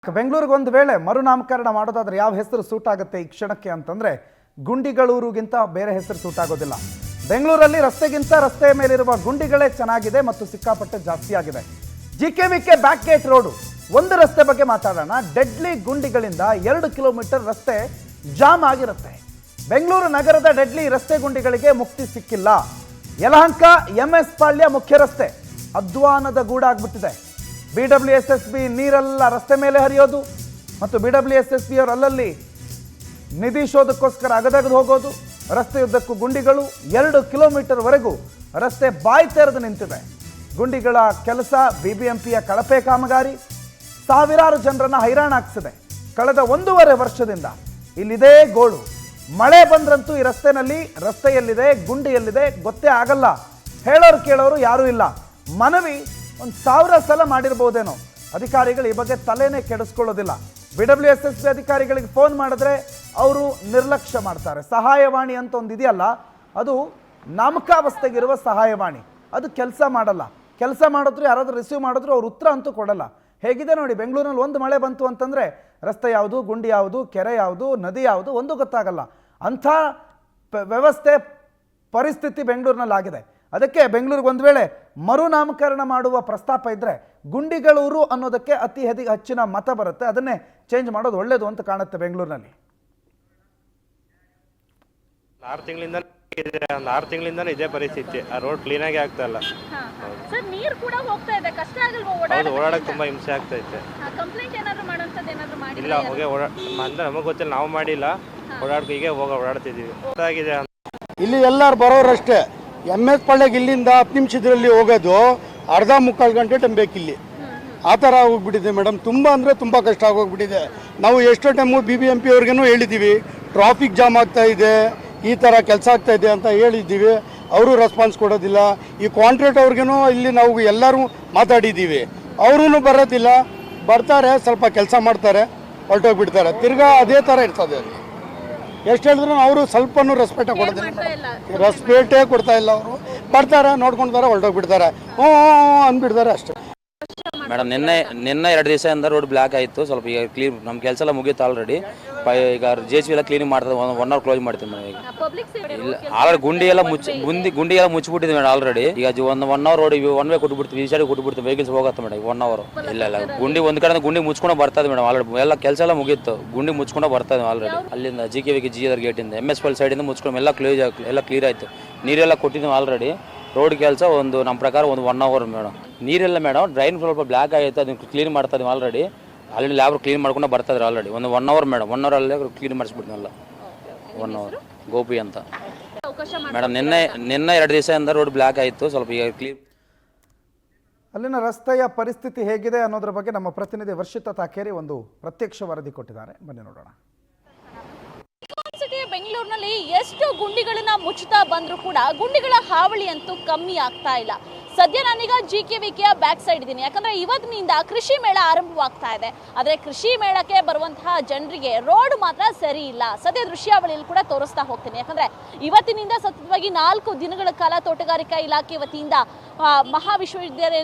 ಬೆಂಗಳೂರಿಗೆ ಒಂದು ವೇಳೆ ಮರುನಾಮಕರಣ ಮಾಡೋದಾದ್ರೆ ಯಾವ ಹೆಸರು ಸೂಟ್ ಆಗುತ್ತೆ ಈ ಕ್ಷಣಕ್ಕೆ ಅಂತಂದ್ರೆ ಗುಂಡಿಗಳೂರುಗಿಂತ ಬೇರೆ ಹೆಸರು ಸೂಟ್ ಆಗೋದಿಲ್ಲ. ಬೆಂಗಳೂರಲ್ಲಿ ರಸ್ತೆಗಿಂತ ರಸ್ತೆಯ ಮೇಲಿರುವ ಗುಂಡಿಗಳೇ ಚೆನ್ನಾಗಿದೆ ಮತ್ತು ಸಿಕ್ಕಾಪಟ್ಟೆ ಜಾಸ್ತಿ ಆಗಿದೆ. ಜಿಕೆವಿಕೆ ಬ್ಯಾಕ್ ಗೇಟ್ ರೋಡು ಒಂದು ರಸ್ತೆ ಬಗ್ಗೆ ಮಾತಾಡೋಣ. ಡೆಡ್ಲಿ ಗುಂಡಿಗಳಿಂದ 2 ಕಿಲೋಮೀಟರ್ ರಸ್ತೆ ಜಾಮ್ ಆಗಿರುತ್ತೆ. ಬೆಂಗಳೂರು ನಗರದ ಡೆಡ್ಲಿ ರಸ್ತೆ ಗುಂಡಿಗಳಿಗೆ ಮುಕ್ತಿ ಸಿಕ್ಕಿಲ್ಲ. ಯಲಹಂಕ MS ಪಾಳ್ಯ ಮುಖ್ಯ ರಸ್ತೆ ಅಧ್ವಾನದ ಗೂಡಾಗ್ಬಿಟ್ಟಿದೆ. BWSSB ನೀರೆಲ್ಲ ರಸ್ತೆ ಮೇಲೆ ಹರಿಯೋದು ಮತ್ತು BWSSB ಅವರು ಅಲ್ಲಲ್ಲಿ ನಿಧಿ ಶೋಧಕ್ಕೋಸ್ಕರ ಅಗದಗದು ಹೋಗೋದು. ರಸ್ತೆಯುದ್ದಕ್ಕೂ ಗುಂಡಿಗಳು 2 ಕಿಲೋಮೀಟರ್ ವರೆಗೂ ರಸ್ತೆ ಬಾಯಿ ತೆರೆದು ನಿಂತಿದೆ. ಗುಂಡಿಗಳ ಕೆಲಸ BBMPಯ ಕಳಪೆ ಕಾಮಗಾರಿ ಸಾವಿರಾರು ಜನರನ್ನ ಹೈರಾಣಾಗಿಸಿದೆ. ಕಳೆದ 1.5 ವರ್ಷದಿಂದ ಇಲ್ಲಿದೆ ಗೋಳು. ಮಳೆ ಬಂದ್ರಂತೂ ಈ ರಸ್ತೆಯಲ್ಲಿದೆ ಗುಂಡಿಯಲ್ಲಿದೆ ಗೊತ್ತೇ ಆಗಲ್ಲ. ಹೇಳೋರು ಕೇಳೋರು ಯಾರೂ ಇಲ್ಲ. ಮನವಿ 1000 ಸಲ ಮಾಡಿರ್ಬೋದೇನೋ. ಅಧಿಕಾರಿಗಳು ಈ ಬಗ್ಗೆ ತಲೆನೇ ಕೆಡಿಸ್ಕೊಳ್ಳೋದಿಲ್ಲ. BWSSB ಅಧಿಕಾರಿಗಳಿಗೆ ಫೋನ್ ಮಾಡಿದ್ರೆ ಅವರು ನಿರ್ಲಕ್ಷ್ಯ ಮಾಡ್ತಾರೆ. ಸಹಾಯವಾಣಿ ಅಂತ ಒಂದು ಇದೆಯಲ್ಲ, ಅದು ನಾಮಕಾವಸ್ಥೆಗಿರುವ ಸಹಾಯವಾಣಿ, ಅದು ಕೆಲಸ ಮಾಡಲ್ಲ. ಕೆಲಸ ಮಾಡಿದ್ರು ಯಾರಾದರೂ ರಿಸೀವ್ ಮಾಡಿದ್ರು ಅವ್ರು ಉತ್ತರ ಅಂತೂ ಕೊಡಲ್ಲ. ಹೇಗಿದೆ ನೋಡಿ, ಬೆಂಗಳೂರಿನಲ್ಲಿ ಒಂದು ಮಳೆ ಬಂತು ಅಂತಂದರೆ ರಸ್ತೆ ಯಾವುದು, ಗುಂಡಿ ಯಾವುದು, ಕೆರೆ ಯಾವುದು, ನದಿ ಯಾವುದು ಒಂದು ಗೊತ್ತಾಗಲ್ಲ. ಅಂಥ ವ್ಯವಸ್ಥೆ ಪರಿಸ್ಥಿತಿ ಬೆಂಗಳೂರಿನಲ್ಲಿ ಆಗಿದೆ. ಅದಕ್ಕೆ ಬೆಂಗಳೂರಿಗೆ ಒಂದು ವೇಳೆ ಮರುನಾಮಕರಣ ಮಾಡುವ ಪ್ರಸ್ತಾಪ ಇದ್ದರೆ ಗುಂಡಿಗಳೂರು ಅನ್ನೋದಕ್ಕೆ ಅತಿ ಹೆಚ್ಚಿನ ಮತ ಬರುತ್ತೆ. ಅದನ್ನೇ ಚೇಂಜ್ ಮಾಡೋದು ಒಳ್ಳೇದು ಅಂತ ಕಾಣುತ್ತೆ ಬೆಂಗಳೂರಿನಲ್ಲಿ. 6 ತಿಂಗಳಿಂದ ಇದೇ ಪರಿಸ್ಥಿತಿ. ಆ ರೋಡ್ ಕ್ಲೀನ್ ಆಗಿ ಆಗ್ತಾ ಇಲ್ಲ. ಸರ್, ನೀರು ಕೂಡ ಹೋಗ್ತಾ ಇದೆ, ಕಷ್ಟ ಆಗಲ್ವಾ ಓಡಾಡಕ್ಕೆ ತುಂಬಾ ಹಿಂಸೆ ಆಗ್ತಾ ಇದೆ. ಕಂಪ್ಲೇಂಟ್ ಏನಾದರೂ ಮಾಡುವಂತದ್ದು ಏನಾದರೂ ಮಾಡಿಲ್ಲ? ಇಲ್ಲ, ಅಂದ್ರೆ ನಮಗೆ ಗೊತ್ತಿಲ್ಲ, ನಾವು ಮಾಡಿಲ್ಲ. ಓಡಾಡಕ್ಕೆ ಹೀಗೆ ಓಡಾಡ್ತಿದ್ದೀವಿ. ಗೊತ್ತಾಗಿದೆ. ಇಲ್ಲಿ ಎಲ್ಲರೂ ಬರೋರಷ್ಟೇ. MS ಪಾಳ್ಯಕ್ಕೆ ಇಲ್ಲಿಂದ 10 ನಿಮಿಷದಲ್ಲಿ ಹೋಗೋದು ಅರ್ಧ ಮುಕ್ಕಾಲು ಗಂಟೆ ಟೈಮ್ ಬೇಕಿಲ್ಲಿ. ಆ ಥರ ಹೋಗ್ಬಿಟ್ಟಿದೆ ಮೇಡಮ್. ತುಂಬ ಅಂದರೆ ತುಂಬ ಕಷ್ಟ ಆಗೋಗ್ಬಿಟ್ಟಿದೆ. ನಾವು ಎಷ್ಟೋ ಟೈಮು BBMP ಅವ್ರಿಗೇನು ಹೇಳಿದ್ದೀವಿ, ಟ್ರಾಫಿಕ್ ಜಾಮ್ ಆಗ್ತಾ ಇದೆ, ಈ ಥರ ಕೆಲಸ ಆಗ್ತಾ ಇದೆ ಅಂತ ಹೇಳಿದ್ದೀವಿ. ಅವರು ರೆಸ್ಪಾನ್ಸ್ ಕೊಡೋದಿಲ್ಲ. ಈ ಕಾಂಟ್ರಾಕ್ಟ್ ಅವ್ರಿಗೇನು ಇಲ್ಲಿ ನಾವು ಎಲ್ಲರೂ ಮಾತಾಡಿದ್ದೀವಿ, ಅವರೂ ಬರೋದಿಲ್ಲ. ಬರ್ತಾರೆ, ಸ್ವಲ್ಪ ಕೆಲಸ ಮಾಡ್ತಾರೆ, ಹೊರಟೋಗ್ಬಿಡ್ತಾರೆ. ತಿರ್ಗಾ ಅದೇ ಥರ ಇರ್ತದೆ. ಎಷ್ಟು ಹೇಳಿದ್ರು ಅವರು ಸ್ವಲ್ಪನೂ ರೆಸ್ಪೆಕ್ಟೇ ಕೊಡೋದಿಲ್ಲ. ರೆಸ್ಪೆಕ್ಟೇ ಕೊಡ್ತಾ ಇಲ್ಲ. ಅವರು ಬರ್ತಾರೆ, ನೋಡ್ಕೊಂಡ್ತಾರೆ, ಹೊರಟೋಗ್ಬಿಡ್ತಾರೆ, ಹ್ಞೂ ಅಂದ್ಬಿಡ್ತಾರೆ ಅಷ್ಟೇ. ಮೇಡಮ್, ನಿನ್ನೆ 2 ದಿವಸದಿಂದ ರೋಡ್ ಬ್ಲಾಕ್ ಆಯಿತು. ಸ್ವಲ್ಪ ಈಗ ಕ್ಲೀನ್ ನಮ್ಮ ಕೆಲಸ ಎಲ್ಲ ಮುಗೀತು ಆಲ್ರೆಡಿ. ಈಗ JCB ಎಲ್ಲ ಕ್ಲೀನಿಂಗ್ ಮಾಡ್ತಾರೆ. 1 ಅವರ್ ಕ್ಲೋಸ್ ಮಾಡ್ತೀವಿ ಮೇಡಮ್. ಈಗ ಇಲ್ಲ, ಆಲ್ರೆಡಿ ಗುಂಡಿ ಎಲ್ಲ ಮುಚ್ಚಿಬಿಟ್ಟಿದೆ ಮೇಡಮ್ ಆಲ್ರೆಡಿ. ಈಗ 1 ಅವರ್ ರೋಡ್ 1 ವೇ ಕೊಟ್ಬಿಡ್ತೀವಿ, ಈ ಸೈಡ್ ಕೊಟ್ಬಿಡ್ತೀವಿ, ವೆಹಿಕಲ್ಸ್ ಹೋಗುತ್ತೆ ಮೇಡಮ್. 1 ಅವರ್ ಇಲ್ಲ ಗುಂಡಿ ಒಂದು ಕಡೆ ಗುಂಡಿ ಮುಚ್ಕೊಂಡು ಬರ್ತದೆ ಮೇಡಮ್. ಆಲ್ರೆಡಿ ಎಲ್ಲ ಕೆಲಸ ಎಲ್ಲ ಮುಗೀತು, ಗುಂಡಿ ಮುಚ್ಕೊಂಡು ಬರ್ತದೆ ಆಲ್ರೆಡಿ. ಅಲ್ಲಿಂದ GKVK ಗೇಟಿಂದ MS ಪಾಳ್ಯ ಸೈಡಿಂದ ಮುಚ್ಕೊಂಡು ಎಲ್ಲ ಕ್ಲಿಯರ್ ಆಯಿತು. ನೀರೆಲ್ಲ ಕೊಟ್ಟಿದ್ದೀವಿ ಆಲ್ರೆಡಿ. ರೋಡ್ ಕೆಲಸ ನಮ್ಮ ಪ್ರಕಾರ 1 ಅವರ್ ಮೇಡಮ್. ನೀರೆಲ್ಲ ಮೇಡಮ್ ಡ್ರೈನ್ ಸ್ವಲ್ಪ ಬ್ಲಾಕ್ ಆಯಿತು, ಅದನ್ನು ಕ್ಲೀನ್ ಮಾಡ್ತಾ ಇದೀವಿ ಆಲ್ರೆಡಿ. ಅಲ್ಲಿ ಲ್ಯಾಬ್ರು ಕ್ಲೀನ್ ಮಾಡ್ಕೊಂಡು ಬರ್ತಾಯಿದ್ರು ಆಲ್ರೆಡಿ. 1 hour madam. 1 ಅವರಲ್ಲೇ ಕ್ಲೀನ್ ಮಾಡಿಸ್ಬಿಡ್ತೀನಲ್ಲ. 1 ಅವರ್ ಗೋಪಿ ಅಂತ ಮೇಡಮ್. ನಿನ್ನೆ 2 ದಿವಸದಿಂದ ರೋಡ್ ಬ್ಲಾಕ್ ಆಯಿತು. ಸ್ವಲ್ಪ ಈಗ ಕ್ಲೀನ್. ಅಲ್ಲಿನ ರಸ್ತೆಯ ಪರಿಸ್ಥಿತಿ ಹೇಗಿದೆ ಅನ್ನೋದ್ರ ಬಗ್ಗೆ ನಮ್ಮ ಪ್ರತಿನಿಧಿ ವರ್ಷಿತಾ ತಾಕೇರಿ ಒಂದು ಪ್ರತ್ಯಕ್ಷ ವರದಿ ಕೊಟ್ಟಿದ್ದಾರೆ. ಬನ್ನಿ ನೋಡೋಣ. ಸಿಟಿ ಬೆಂಗಳೂರಿನಲ್ಲಿ ಎಷ್ಟು ಗುಂಡಿಗಳನ್ನ ಮುಚ್ಚುತ್ತಾ ಬಂದರೂ ಕೂಡ ಗುಂಡಿಗಳ ಹಾವಳಿ ಅಂತೂ ಕಮ್ಮಿ ಆಗ್ತಾ ಇಲ್ಲ. ಸದ್ಯ ನಾನೀಗ GKVKಯ ಬ್ಯಾಕ್ ಸೈಡ್ ಇದ್ದೀನಿ. ಯಾಕಂದ್ರೆ ಇವತ್ತಿನಿಂದ ಕೃಷಿ ಮೇಳ ಆರಂಭವಾಗ್ತಾ ಇದೆ. ಆದರೆ ಕೃಷಿ ಮೇಳಕ್ಕೆ ಬರುವಂತಹ ಜನರಿಗೆ ರೋಡ್ ಮಾತ್ರ ಸರಿ ಇಲ್ಲ. ಸದ್ಯ ದೃಶ್ಯಾವಳಿಯಲ್ಲಿ ಕೂಡ ತೋರಿಸ್ತಾ ಹೋಗ್ತೀನಿ. ಯಾಕಂದ್ರೆ ಇವತ್ತಿನಿಂದ ಸತತವಾಗಿ 4 ದಿನಗಳ ಕಾಲ ತೋಟಗಾರಿಕಾ ಇಲಾಖೆ ವತಿಯಿಂದ ಮಹಾವಿಶ್ವವಿದ್ಯಾಲಯ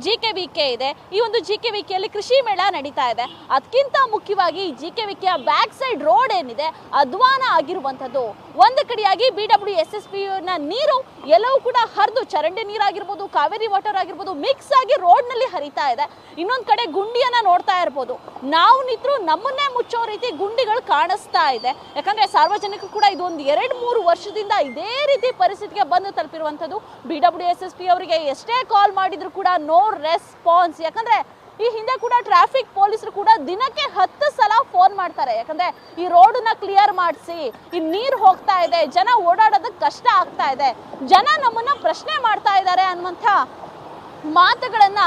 GKVK ಇದೆ. ಈ ಒಂದು GKVKಯಲ್ಲಿ ಕೃಷಿ ಮೇಳ ನಡೀತಾ ಇದೆ. ಅದಕ್ಕಿಂತ ಮುಖ್ಯವಾಗಿ GKVKಯ ಬ್ಯಾಕ್ ಸೈಡ್ ರೋಡ್ ಏನಿದೆ ಅಧ್ವಾನ ಆಗಿರುವಂಥದ್ದು. ಒಂದು ಕಡೆಯಾಗಿ BWSSBನ ನೀರು ಎಲ್ಲವೂ ಕೂಡ ಹರಿದು, ಚರಂಡಿ ನೀರಾಗಿರ್ಬೋದು, ಕಾವೇರಿ ವಾಟರ್ ಆಗಿರ್ಬೋದು, ಮಿಕ್ಸ್ ಆಗಿ ರೋಡ್ ನಲ್ಲಿ ಹರಿತಾ ಇದೆ. ಇನ್ನೊಂದು ಕಡೆ ಗುಂಡಿಯನ್ನ ನೋಡ್ತಾ ಇರ್ಬೋದು. ನಾವು ನಿಂತರೂ ನಮ್ಮನ್ನೇ ಮುಚ್ಚೋ ರೀತಿ ಗುಂಡಿಗಳು ಕಾಣಿಸ್ತಾ ಇದೆ. ಯಾಕಂದ್ರೆ ಸಾರ್ವಜನಿಕರು ಕೂಡ ಇದು ಒಂದು 2-3 ವರ್ಷದಿಂದ ಇದೇ ರೀತಿ ಪರಿಸ್ಥಿತಿಗೆ ಬಂದು ತಲುಪಿರುವಂಥದ್ದು. BWSSB ಅವರಿಗೆ ಎಷ್ಟೇ ಕಾಲ್ ಮಾಡಿದ್ರು ಕೂಡ ನೋ ರೆಸ್ಪಾನ್ಸ್. ಯಾಕಂದ್ರೆ ಈ ಹಿಂದೆ ಕೂಡ ಟ್ರಾಫಿಕ್ ಪೊಲೀಸರು ಕೂಡ ದಿನಕ್ಕೆ 10 ಸಲ ಫೋನ್ ಮಾಡ್ತಾರೆ. ಯಾಕಂದ್ರೆ ಈ ರೋಡನ್ನ ಕ್ಲಿಯರ್ ಮಾಡಿಸಿ, ಈ ನೀರು ಹೋಗ್ತಾ ಇದೆ, ಜನ ಓಡಾಡೋದಕ್ಕೆ ಕಷ್ಟ ಆಗ್ತಾ ಇದೆ, ಜನ ನಮ್ಮನ್ನ ಪ್ರಶ್ನೆ ಮಾಡ್ತಾ ಇದ್ದಾರೆ ಅನ್ನುವಂಥ ಮಾತುಗಳನ್ನ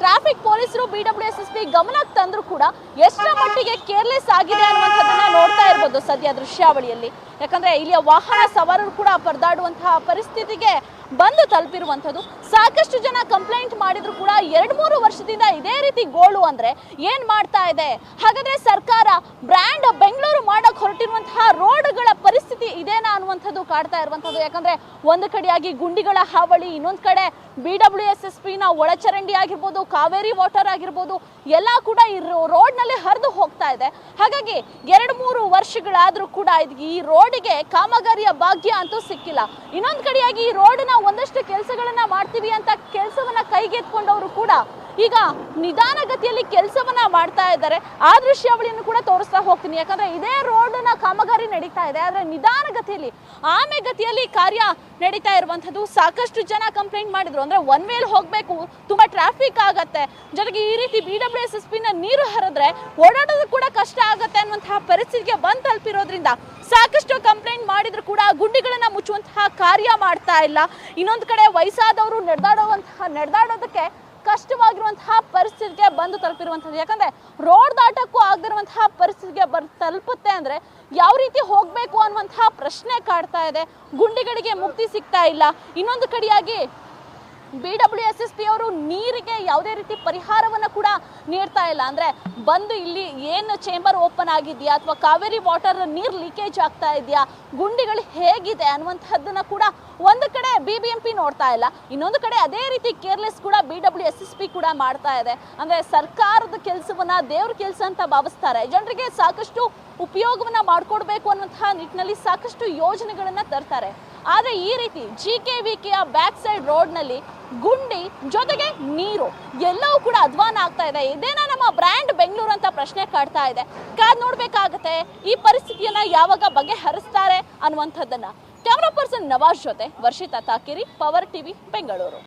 ಟ್ರಾಫಿಕ್ ಪೊಲೀಸರು BWSSB ಗಮನಕ್ಕೆ ತಂದ್ರು ಕೂಡ ಎಷ್ಟರ ಮಟ್ಟಿಗೆ ಕೇರ್ಲೆಸ್ ಆಗಿದೆ ಅನ್ನುವಂಥದ್ದನ್ನ ನೋಡ್ತಾ ಇರ್ಬೋದು ಸದ್ಯ ದೃಶ್ಯಾವಳಿಯಲ್ಲಿ. ಯಾಕಂದ್ರೆ ಇಲ್ಲಿಯ ವಾಹನ ಸವಾರರು ಕೂಡ ಪರದಾಡುವಂತಹ ಪರಿಸ್ಥಿತಿಗೆ ಬಂದು ತಲುಪಿರುವಂಥದ್ದು. ಸಾಕಷ್ಟು ಜನ ಕಂಪ್ಲೇಂಟ್ ಮಾಡಿದ್ರು ಕೂಡ 2-3 ವರ್ಷದಿಂದ ಇದೇ ರೀತಿ ಗೋಳು ಅಂದ್ರೆ ಏನ್ ಮಾಡ್ತಾ ಇದೆ? ಹಾಗಾದ್ರೆ ಸರ್ಕಾರ ಬ್ರ್ಯಾಂಡ್ ಬೆಂಗಳೂರು ಮಾಡಕ್ ಹೊರಟಿರುವಂತಹ ರೋಡ್ಗಳ ಪರಿಸ್ಥಿತಿ ಇದೇನಾ ಅನ್ನುವಂಥದ್ದು ಕಾಡ್ತಾ ಇರುವಂಥದ್ದು. ಯಾಕಂದ್ರೆ ಒಂದು ಕಡೆಯಾಗಿ ಗುಂಡಿಗಳ ಹಾವಳಿ, ಇನ್ನೊಂದು ಕಡೆ BWSSP ನ ಒಳಚರಂಡಿ ಆಗಿರ್ಬೋದು, ಕಾವೇರಿ ವಾಟರ್ ಆಗಿರ್ಬೋದು, ಎಲ್ಲ ಕೂಡ ಈ ರೋಡ್ನಲ್ಲಿ ಹರಿದು ಹೋಗ್ತಾ ಇದೆ. ಹಾಗಾಗಿ 2-3 ವರ್ಷಗಳಾದ್ರೂ ಕೂಡ ಈ ರೋಡಿಗೆ ಕಾಮಗಾರಿಯ ಭಾಗ್ಯ ಅಂತೂ ಸಿಕ್ಕಿಲ್ಲ. ಇನ್ನೊಂದು ಕಡೆಯಾಗಿ ಈ ರೋಡ್ನ ಒಂದಷ್ಟು ಕೆಲಸಗಳನ್ನ ಮಾಡ್ತೀವಿ ಅಂತ ಕೆಲಸವನ್ನ ಕೈಗೆತ್ಕೊಂಡವರು ಕೂಡ ಈಗ ನಿಧಾನಗತಿಯಲ್ಲಿ ಕೆಲಸವನ್ನ ಮಾಡ್ತಾ ಇದ್ದಾರೆ. ಆ ದೃಶ್ಯಾವಳಿಯನ್ನು ಕೂಡ ತೋರಿಸ್ತಾ ಹೋಗ್ತೀನಿ. ಯಾಕಂದ್ರೆ ಇದೇ ರೋಡ್ನ ಕಾಮಗಾರಿ ನಡೀತಾ ಇದೆ, ಆದ್ರೆ ನಿಧಾನಗತಿಯಲ್ಲಿ ಆಮೆಗತಿಯಲ್ಲಿ ಕಾರ್ಯ ನಡೀತಾ ಇರುವಂಥದ್ದು. ಸಾಕಷ್ಟು ಜನ ಕಂಪ್ಲೇಂಟ್ ಮಾಡಿದ್ರು, ಅಂದ್ರೆ ಒನ್ ವೇಲ್ ಹೋಗ್ಬೇಕು, ತುಂಬಾ ಟ್ರಾಫಿಕ್ ಆಗತ್ತೆ, ಜೊತೆಗೆ ಈ ರೀತಿ BWSSP ನ ನೀರು ಹರಿದ್ರೆ ಓಡಾಡೋದು ಕೂಡ ಕಷ್ಟ ಆಗತ್ತೆ ಅನ್ನುವಂತಹ ಪರಿಸ್ಥಿತಿಗೆ ಬಂದು ತಲುಪಿರೋದ್ರಿಂದ ಸಾಕಷ್ಟು ಕಂಪ್ಲೇಂಟ್ ಮಾಡಿದ್ರು ಕೂಡ ಗುಂಡಿಗಳನ್ನ ಮುಚ್ಚುವಂತಹ ಕಾರ್ಯ ಮಾಡ್ತಾ ಇಲ್ಲ. ಇನ್ನೊಂದು ಕಡೆ ವಯಸ್ಸಾದವರು ನಡೆದಾಡೋದಕ್ಕೆ ಕಷ್ಟವಾಗಿರುವಂತಹ ಪರಿಸ್ಥಿತಿಗೆ ಬಂದು ತಲುಪಿರುವಂಥದ್ದು. ಯಾಕಂದ್ರೆ ರೋಡ್ ದಾಟಕ್ಕೂ ಆಗದಿರುವಂತಹ ಪರಿಸ್ಥಿತಿಗೆ ತಲುಪುತ್ತೆ ಅಂದ್ರೆ ಯಾವ ರೀತಿ ಹೋಗ್ಬೇಕು ಅನ್ನುವಂತಹ ಪ್ರಶ್ನೆ ಕಾಡ್ತಾ ಇದೆ. ಗುಂಡಿಗಳಿಗೆ ಮುಕ್ತಿ ಸಿಗ್ತಾ ಇಲ್ಲ. ಇನ್ನೊಂದು ಕಡೆಯಾಗಿ BWSSP ಅವರು ನೀರಿಗೆ ಯಾವುದೇ ರೀತಿ ಪರಿಹಾರವನ್ನ ಕೂಡ ನೀಡ್ತಾ ಇಲ್ಲ. ಅಂದ್ರೆ ಬಂದು ಇಲ್ಲಿ ಏನು ಚೇಂಬರ್ ಓಪನ್ ಆಗಿದೆಯಾ ಅಥವಾ ಕಾವೇರಿ ವಾಟರ್ ನೀರು ಲೀಕೇಜ್ ಆಗ್ತಾ ಇದೆಯಾ, ಗುಂಡಿಗಳು ಹೇಗಿದೆ ಅನ್ನುವಂಥದ್ದನ್ನ ಕೂಡ ಒಂದು ಕಡೆ BBMP ನೋಡ್ತಾ ಇಲ್ಲ, ಇನ್ನೊಂದು ಕಡೆ ಅದೇ ರೀತಿ ಕೇರ್ಲೆಸ್ ಕೂಡ BWSSP ಕೂಡ ಮಾಡ್ತಾ ಇದೆ. ಅಂದ್ರೆ ಸರ್ಕಾರದ ಕೆಲಸವನ್ನ ದೇವ್ರ ಕೆಲಸ ಅಂತ ಭಾವಿಸ್ತಾರೆ. ಜನರಿಗೆ ಸಾಕಷ್ಟು ಉಪಯೋಗವನ್ನ ಮಾಡ್ಕೊಡ್ಬೇಕು ಅನ್ನುವಂತಹ ನಿಟ್ಟಿನಲ್ಲಿ ಸಾಕಷ್ಟು ಯೋಜನೆಗಳನ್ನ ತರ್ತಾರೆ. ಆದ್ರೆ ಈ ರೀತಿ GKVKಯ ಬ್ಯಾಕ್ ಸೈಡ್ ರೋಡ್ನಲ್ಲಿ ಗುಂಡಿ ಜೊತೆಗೆ ನೀರು ಎಲ್ಲವೂ ಕೂಡ ಅಧ್ವಾನ ಆಗ್ತಾ ಇದೆ. ಇದೇನಾ ನಮ್ಮ ಬ್ರ್ಯಾಂಡ್ ಬೆಂಗಳೂರು ಅಂತ ಪ್ರಶ್ನೆ ಕಾಡ್ತಾ ಇದೆ. ಕಾದ್ ನೋಡ್ಬೇಕಾಗತ್ತೆ ಈ ಪರಿಸ್ಥಿತಿಯನ್ನ ಯಾವಾಗ ಬಗೆಹರಿಸ್ತಾರೆ ಅನ್ನುವಂಥದ್ದನ್ನ. ಕ್ಯಾಮರಾ ಪರ್ಸನ್ ನವಾಜ್ ಜೊತೆ ವರ್ಷಿತಾ ತಾಕಿರಿ, ಪವರ್ ಟಿವಿ, ಬೆಂಗಳೂರು.